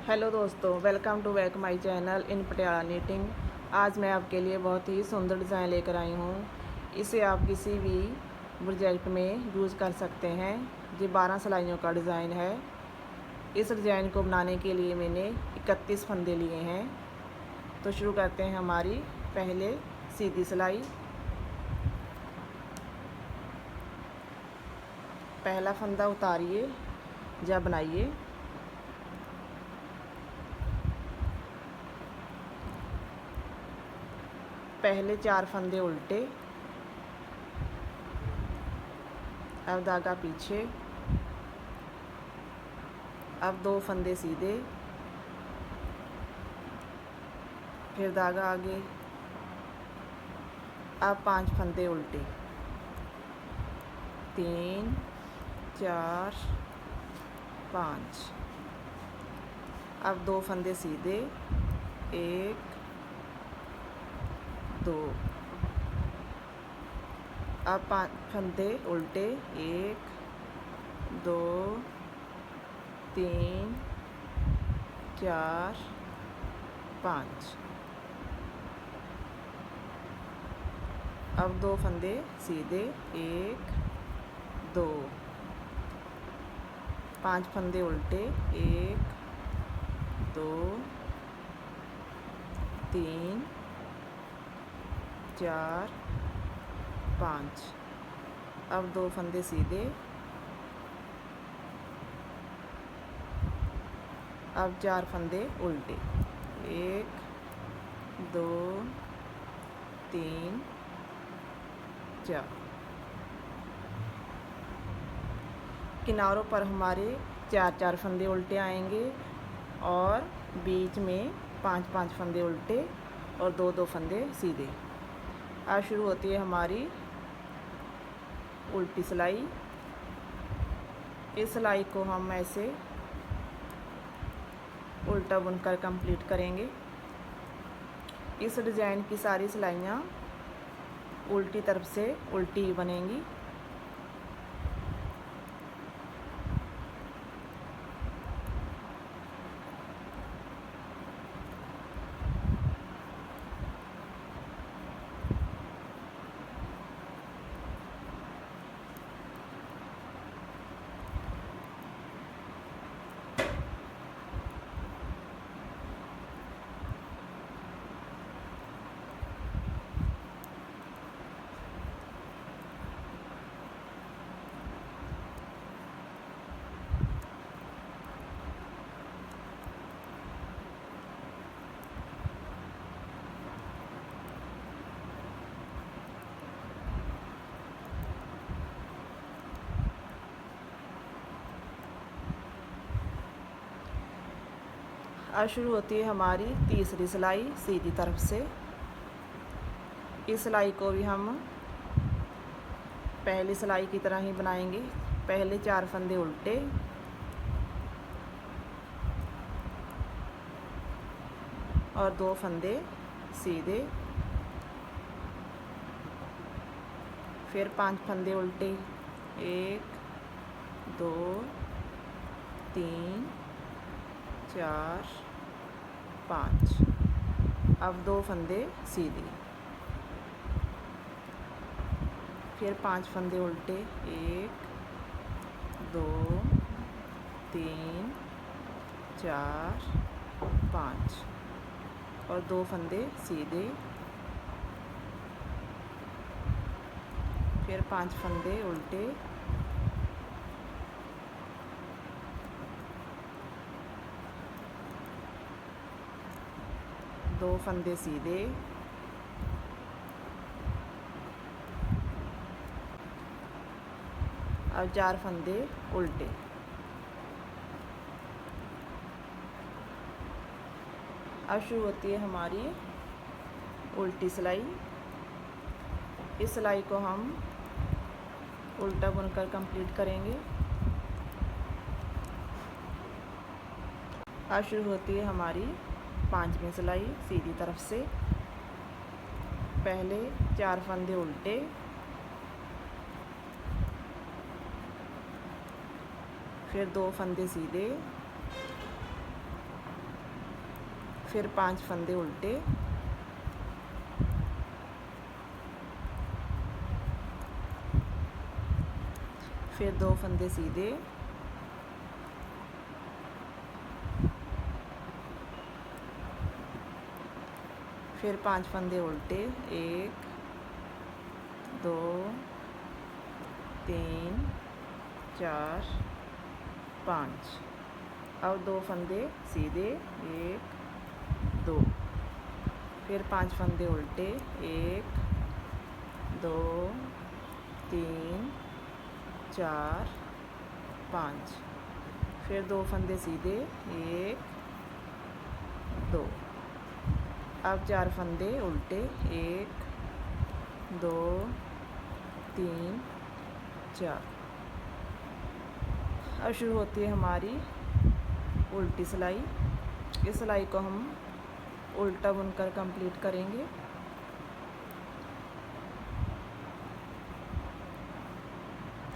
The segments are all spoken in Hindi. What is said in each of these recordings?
हेलो दोस्तों, welcome to back my channel in Patiala knitting. आज मैं आपके लिए बहुत ही सुंदर डिज़ाइन लेकर आई हूँ। इसे आप किसी भी प्रोजेक्ट में यूज़ कर सकते हैं। ये 12 सिलाइयों का डिज़ाइन है। इस डिज़ाइन को बनाने के लिए मैंने 31 फंदे लिए हैं। तो शुरू करते हैं हमारी पहले सीधी सिलाई। पहला फंदा उतारिए या बनाइए। पहले 4 फंदे उल्टे, अब धागा पीछे, अब 2 फंदे सीधे, फिर धागा आगे, अब 5 फंदे उल्टे, 3 4 5, अब 2 फंदे सीधे, 1 2, अब 5 फंदे उल्टे, 1 2 3 4 5, अब 2 फंदे सीधे, 1 2, 5 फंदे उल्टे, 1 2 3 4 5, अब 2 फंदे सीधे, अब 4 फंदे उल्टे, 1 2 3 4। किनारों पर हमारे 4 फंदे उल्टे आएंगे और बीच में 5 फंदे उल्टे और 2 फंदे सीधे। अब शुरू होती है हमारी उल्टी सिलाई। इस सिलाई को हम ऐसे उल्टा बुनकर कंप्लीट करेंगे। इस डिज़ाइन की सारी सिलाइयाँ उल्टी तरफ से उल्टी ही बनेंगी। अब शुरू होती है हमारी तीसरी सिलाई सीधी तरफ से। इस सिलाई को भी हम पहली सिलाई की तरह ही बनाएंगे। पहले 4 फंदे उल्टे, और 2 फंदे सीधे, फिर 5 फंदे उल्टे, 1 2 3 4 5, अब 2 फंदे सीधे, फिर 5 फंदे उल्टे, 1 2 3 4 5, और 2 फंदे सीधे, फिर 5 फंदे उल्टे, दो फंदे सीधे, और 4 फंदे उल्टे। अब शुरू होती है हमारी उल्टी सिलाई। इस सिलाई को हम उल्टा बुनकर कंप्लीट करेंगे। अब शुरू होती है हमारी 5वीं सिलाई सीधी तरफ से। पहले 4 फंदे उल्टे, फिर 2 फंदे सीधे, फिर 5 फंदे उल्टे, फिर 2 फंदे सीधे, फिर 5 फंदे उल्टे, 1 2 3 4 5। अब 2 फंदे सीधे, 1 2, फिर 5 फंदे उल्टे, 1 2 3 4 5, फिर 2 फंदे सीधे, 1 2। अब 4 फंदे उल्टे, 1 2 3 4। अब शुरू होती है हमारी उल्टी सिलाई। इस सिलाई को हम उल्टा बुनकर कंप्लीट करेंगे।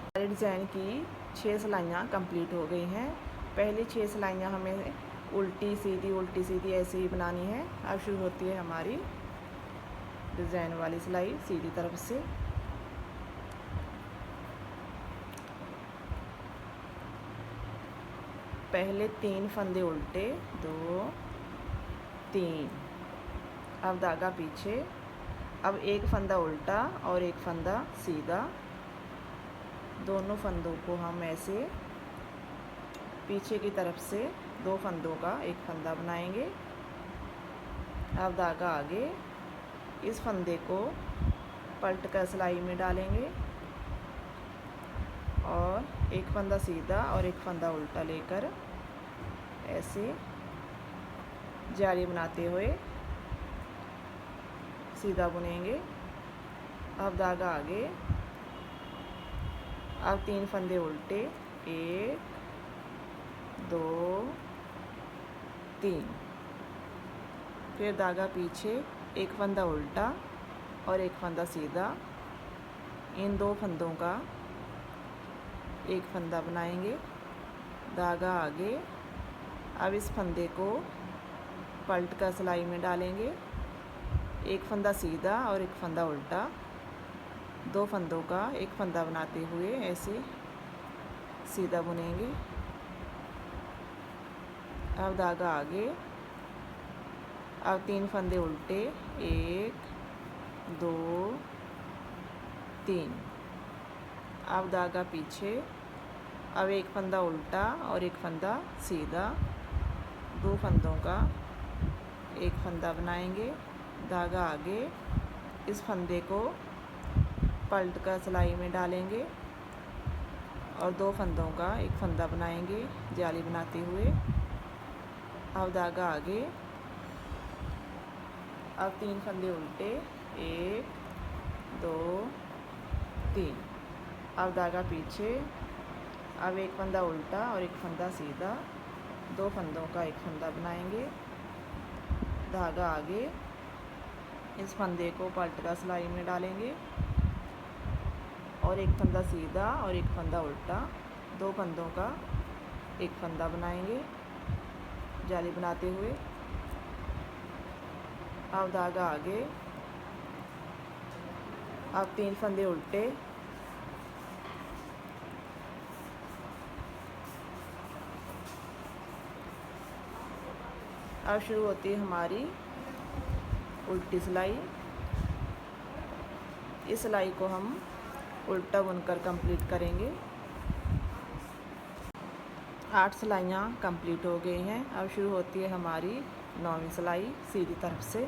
हमारे डिज़ाइन की 6 सिलाइयाँ कंप्लीट हो गई हैं। पहली 6 सिलाइयाँ हमें उल्टी सीधी ऐसे ही बनानी है। अब शुरू होती है हमारी डिज़ाइन वाली सिलाई सीधी तरफ से। पहले 3 फंदे उल्टे, 2 3। अब धागा पीछे, अब 1 फंदा उल्टा और 1 फंदा सीधा। दोनों फंदों को हम ऐसे पीछे की तरफ से 2 फंदों का 1 फंदा बनाएंगे। अब धागा आगे, इस फंदे को पलट कर सिलाई में डालेंगे और 1 फंदा सीधा और 1 फंदा उल्टा लेकर ऐसे जाली बनाते हुए सीधा बुनेंगे। अब धागा आगे, अब 3 फंदे उल्टे, 1 2 3, फिर धागा पीछे, 1 फंदा उल्टा और 1 फंदा सीधा। इन 2 फंदों का 1 फंदा बनाएंगे। धागा आगे, अब इस फंदे को पलट कर सिलाई में डालेंगे। 1 फंदा सीधा और 1 फंदा उल्टा, 2 फंदों का 1 फंदा बनाते हुए ऐसे सीधा बुनेंगे। अब धागा आगे, अब 3 फंदे उल्टे, 1 2 3। अब धागा पीछे, अब 1 फंदा उल्टा और 1 फंदा सीधा। 2 फंदों का 1 फंदा बनाएंगे। धागा आगे, इस फंदे को पलट कर सिलाई में डालेंगे और 2 फंदों का 1 फंदा बनाएंगे जाली बनाते हुए। अब धागा आगे, अब 3 फंदे उल्टे, 1 2 3। अब धागा पीछे, अब 1 फंदा उल्टा और 1 फंदा सीधा। 2 फंदों का 1 फंदा बनाएंगे। धागा आगे, इस फंदे को पलट कर सिलाई में डालेंगे और 1 फंदा सीधा और 1 फंदा उल्टा। 2 फंदों का 1 फंदा बनाएंगे जाली बनाते हुए। अब धागा आगे, अब 3 फंदे उल्टे, अब शुरू होती है हमारी उल्टी सिलाई। इस सिलाई को हम उल्टा बुनकर कंप्लीट करेंगे। 8 सिलाइयाँ कंप्लीट हो गई हैं। अब शुरू होती है हमारी 9वीं सिलाई सीधी तरफ से।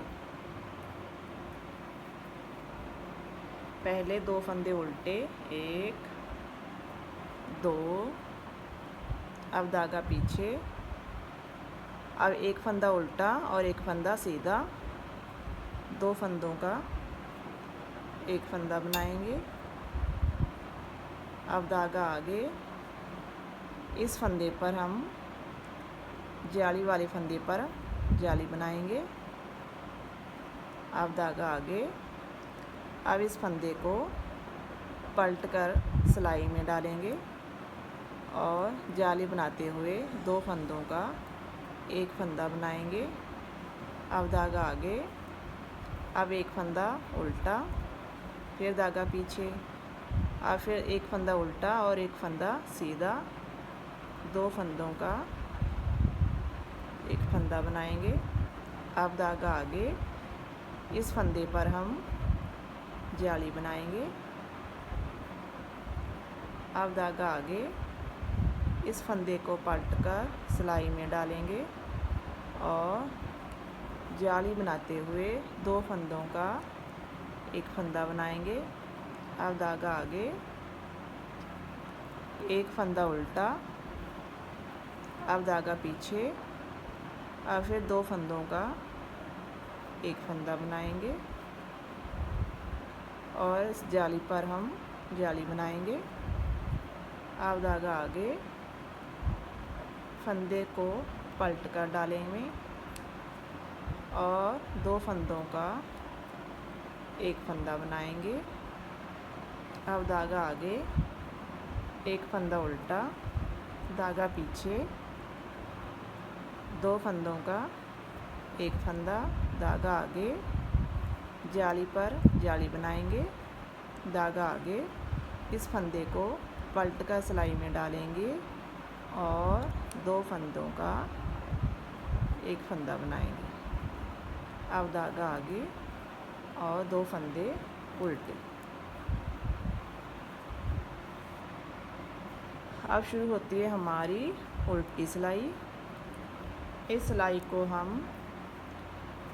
पहले 2 फंदे उल्टे, 1 2। अब धागा पीछे, अब 1 फंदा उल्टा और 1 फंदा सीधा। 2 फंदों का 1 फंदा बनाएंगे। अब धागा आगे, इस फंदे पर हम जाली वाले फंदे पर जाली बनाएंगे। अब धागा आगे, अब इस फंदे को पलट कर सिलाई में डालेंगे और जाली बनाते हुए 2 फंदों का 1 फंदा बनाएंगे अब धागा आगे, अब एक फंदा उल्टा, फिर धागा पीछे, अब फिर एक फंदा उल्टा और एक फंदा सीधा, 2 फंदों का एक फंदा बनाएंगे। अब धागा आगे, इस फंदे पर हम जाली बनाएंगे। अब धागा आगे, इस फंदे को पलटकर सिलाई में डालेंगे और जाली बनाते हुए 2 फंदों का एक फंदा बनाएंगे। अब धागा आगे, एक फंदा उल्टा, अब धागा पीछे, अब फिर 2 फंदों का एक फंदा बनाएंगे और इस जाली पर हम जाली बनाएंगे। अब धागा आगे, फंदे को पलट कर डालेंगे और 2 फंदों का एक फंदा बनाएंगे। अब धागा आगे, एक फंदा उल्टा, धागा पीछे, 2 फंदों का एक फंदा, धागा आगे, जाली पर जाली बनाएंगे। धागा आगे, इस फंदे को पलट कर सिलाई में डालेंगे और 2 फंदों का एक फंदा बनाएंगे। अब धागा आगे और 2 फंदे उल्टे। अब शुरू होती है हमारी उल्टी सिलाई। इस सिलाई को हम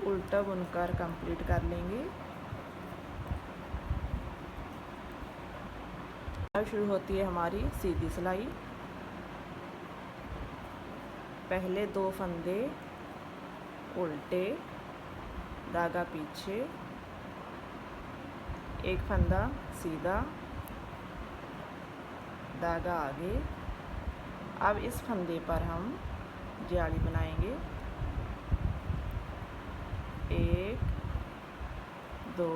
उल्टा बुनकर कंप्लीट कर लेंगे। अब शुरू होती है हमारी सीधी सिलाई। पहले 2 फंदे उल्टे, धागा पीछे, एक फंदा सीधा, धागा आगे। अब इस फंदे पर हम जाली बनाएंगे। 1 2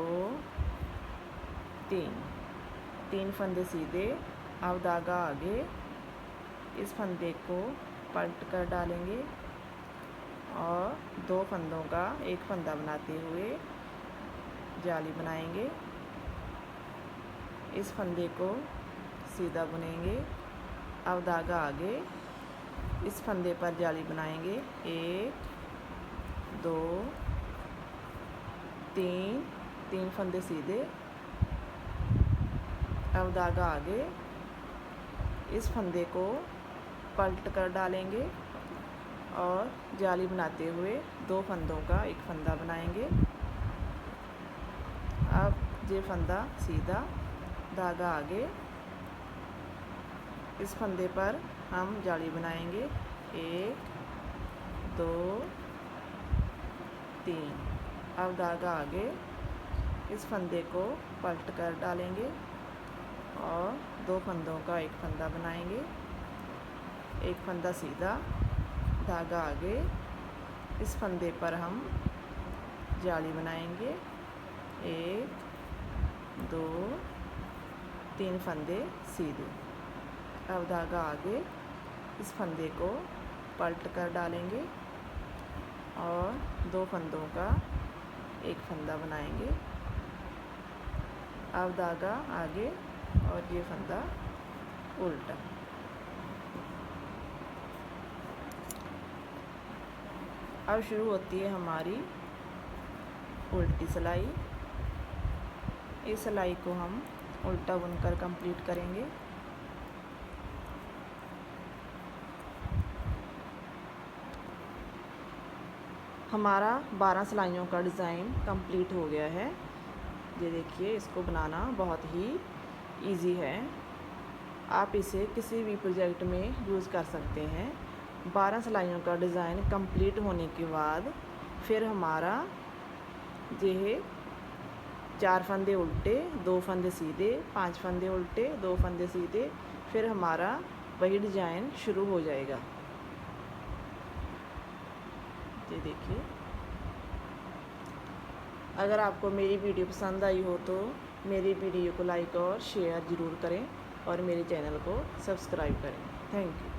3 फंदे सीधे। अब धागा आगे, इस फंदे को पलट कर डालेंगे और 2 फंदों का एक फंदा बनाते हुए जाली बनाएंगे। इस फंदे को सीधा बुनेंगे। अब धागा आगे, इस फंदे पर जाली बनाएंगे। 1 2 3 फंदे सीधे। अब धागा आगे, इस फंदे को पलट कर डालेंगे और जाली बनाते हुए 2 फंदों का एक फंदा बनाएंगे। अब ये फंदा सीधा, धागा आगे, इस फंदे पर हम जाली बनाएंगे। 1 2 3। अब धागा आगे, इस फंदे को पलट कर डालेंगे और 2 फंदों का एक फंदा बनाएंगे। एक फंदा सीधा, धागा आगे, इस फंदे पर हम जाली बनाएंगे। 1 2 3 फंदे सीधे। अब धागा आगे, इस फंदे को पलट कर डालेंगे और 2 फंदों का एक फंदा बनाएंगे। अब धागा आगे और ये फंदा उल्टा। अब शुरू होती है हमारी उल्टी सिलाई। इस सिलाई को हम उल्टा बुनकर कंप्लीट करेंगे। हमारा 12 सिलाइयों का डिज़ाइन कंप्लीट हो गया है। ये देखिए, इसको बनाना बहुत ही इजी है। आप इसे किसी भी प्रोजेक्ट में यूज़ कर सकते हैं। 12 सिलाइयों का डिज़ाइन कंप्लीट होने के बाद फिर हमारा ये 4 फंदे उल्टे, 2 फंदे सीधे, 5 फंदे उल्टे, 2 फंदे सीधे, फिर हमारा वही डिज़ाइन शुरू हो जाएगा। ये देखिए, अगर आपको मेरी वीडियो पसंद आई हो तो मेरी वीडियो को लाइक और शेयर ज़रूर करें और मेरे चैनल को सब्सक्राइब करें। Thank you.